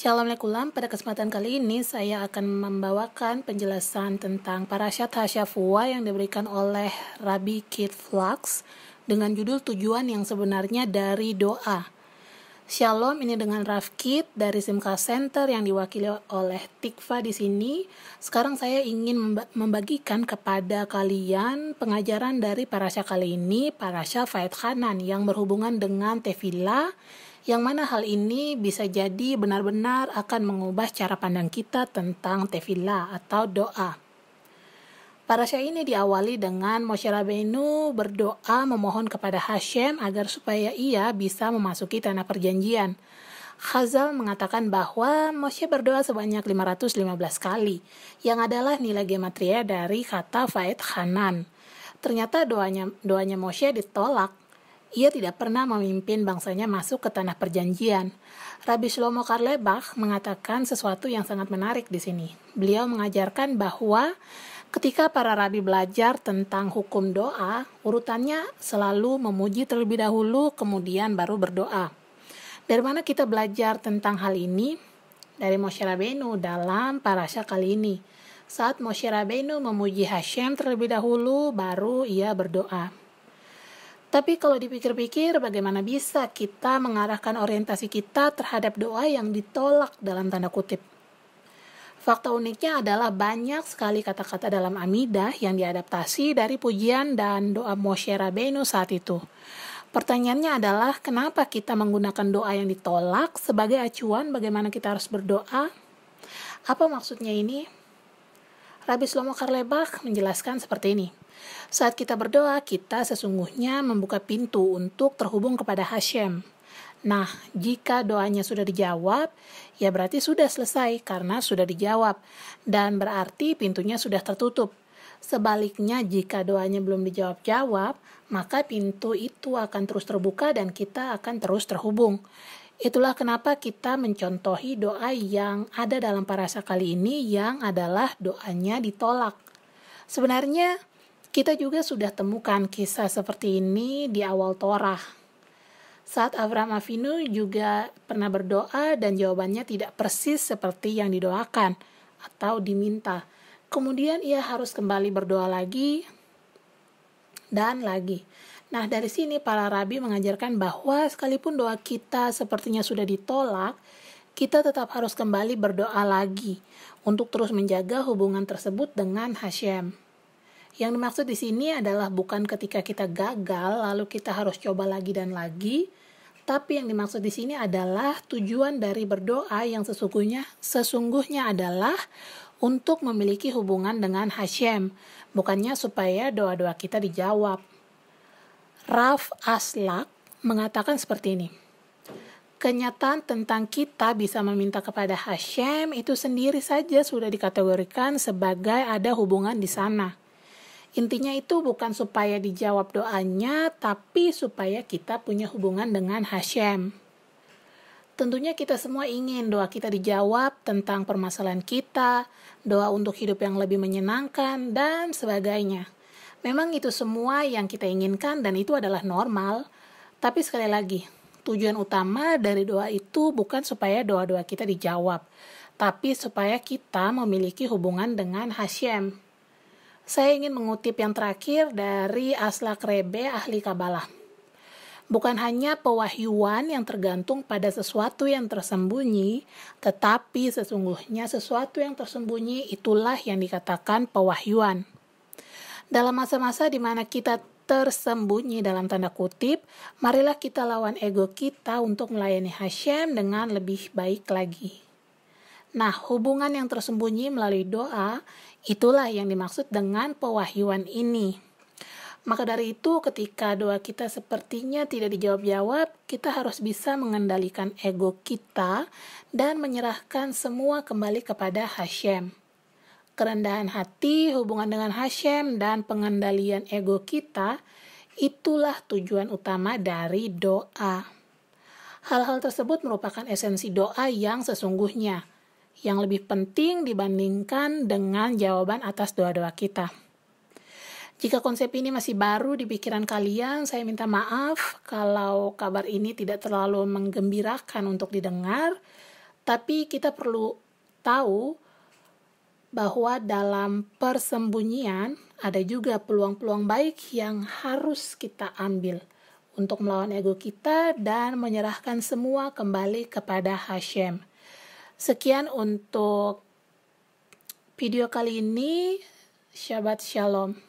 Shalom, pada kesempatan kali ini saya akan membawakan penjelasan tentang Parashat Hashavua yang diberikan oleh Rabbi Keith Flax dengan judul tujuan yang sebenarnya dari doa. Shalom, ini dengan Rav Keith dari Simcha Center yang diwakili oleh Tikva di sini. Sekarang saya ingin membagikan kepada kalian pengajaran dari parasha kali ini, parasha Vayetchanan yang berhubungan dengan tefillah, yang mana hal ini bisa jadi benar-benar akan mengubah cara pandang kita tentang tefillah atau doa. Parasha ini diawali dengan Moshe Rabbeinu berdoa memohon kepada Hashem agar supaya ia bisa memasuki tanah perjanjian. Chazal mengatakan bahwa Moshe berdoa sebanyak 515 kali, yang adalah nilai gematria dari kata Vayetchanan. Ternyata doanya Moshe ditolak. Ia tidak pernah memimpin bangsanya masuk ke tanah perjanjian. Rabbi Shlomo Carlebach mengatakan sesuatu yang sangat menarik di sini. Beliau mengajarkan bahwa ketika para rabi belajar tentang hukum doa, urutannya selalu memuji terlebih dahulu, kemudian baru berdoa. Dari mana kita belajar tentang hal ini? Dari Moshe Rabbeinu dalam parasha kali ini. Saat Moshe Rabbeinu memuji Hashem terlebih dahulu, baru ia berdoa. Tapi kalau dipikir-pikir, bagaimana bisa kita mengarahkan orientasi kita terhadap doa yang ditolak dalam tanda kutip? Fakta uniknya adalah banyak sekali kata-kata dalam Amidah yang diadaptasi dari pujian dan doa Moshe Rabbeinu saat itu. Pertanyaannya adalah, kenapa kita menggunakan doa yang ditolak sebagai acuan bagaimana kita harus berdoa? Apa maksudnya ini? Rabbi Shlomo Carlebach menjelaskan seperti ini. Saat kita berdoa, kita sesungguhnya membuka pintu untuk terhubung kepada Hashem. Nah, jika doanya sudah dijawab, ya berarti sudah selesai karena sudah dijawab. Dan berarti pintunya sudah tertutup. Sebaliknya, jika doanya belum dijawab-jawab, maka pintu itu akan terus terbuka dan kita akan terus terhubung. Itulah kenapa kita mencontohi doa yang ada dalam parasha kali ini yang adalah doanya ditolak. Sebenarnya, kita juga sudah temukan kisah seperti ini di awal Torah. Saat Avraham Avinu juga pernah berdoa dan jawabannya tidak persis seperti yang didoakan atau diminta. Kemudian ia harus kembali berdoa lagi dan lagi. Nah, dari sini para rabi mengajarkan bahwa sekalipun doa kita sepertinya sudah ditolak, kita tetap harus kembali berdoa lagi untuk terus menjaga hubungan tersebut dengan Hashem. Yang dimaksud di sini adalah bukan ketika kita gagal lalu kita harus coba lagi dan lagi, tapi yang dimaksud di sini adalah tujuan dari berdoa yang sesungguhnya adalah untuk memiliki hubungan dengan Hashem, bukannya supaya doa-doa kita dijawab. Rav Aslak mengatakan seperti ini. Kenyataan tentang kita bisa meminta kepada Hashem itu sendiri saja sudah dikategorikan sebagai ada hubungan di sana. Intinya itu bukan supaya dijawab doanya, tapi supaya kita punya hubungan dengan Hashem. Tentunya kita semua ingin doa kita dijawab tentang permasalahan kita, doa untuk hidup yang lebih menyenangkan, dan sebagainya. Memang itu semua yang kita inginkan dan itu adalah normal. Tapi sekali lagi, tujuan utama dari doa itu bukan supaya doa-doa kita dijawab, tapi supaya kita memiliki hubungan dengan Hashem. Saya ingin mengutip yang terakhir dari Aslak Rebe, ahli Kabalah. Bukan hanya pewahyuan yang tergantung pada sesuatu yang tersembunyi, tetapi sesungguhnya sesuatu yang tersembunyi itulah yang dikatakan pewahyuan. Dalam masa-masa di mana kita tersembunyi dalam tanda kutip, marilah kita lawan ego kita untuk melayani Hashem dengan lebih baik lagi. Nah, hubungan yang tersembunyi melalui doa, itulah yang dimaksud dengan pewahyuan ini. Maka dari itu, ketika doa kita sepertinya tidak dijawab-jawab, kita harus bisa mengendalikan ego kita dan menyerahkan semua kembali kepada Hashem. Kerendahan hati, hubungan dengan Hashem, dan pengendalian ego kita, itulah tujuan utama dari doa. Hal-hal tersebut merupakan esensi doa yang sesungguhnya, yang lebih penting dibandingkan dengan jawaban atas doa-doa kita. Jika konsep ini masih baru di pikiran kalian, saya minta maaf kalau kabar ini tidak terlalu menggembirakan untuk didengar, Tapi kita perlu tahu bahwa dalam persembunyian ada juga peluang-peluang baik yang harus kita ambil untuk melawan ego kita dan menyerahkan semua kembali kepada Hashem. Sekian untuk video kali ini. Shabbat Shalom.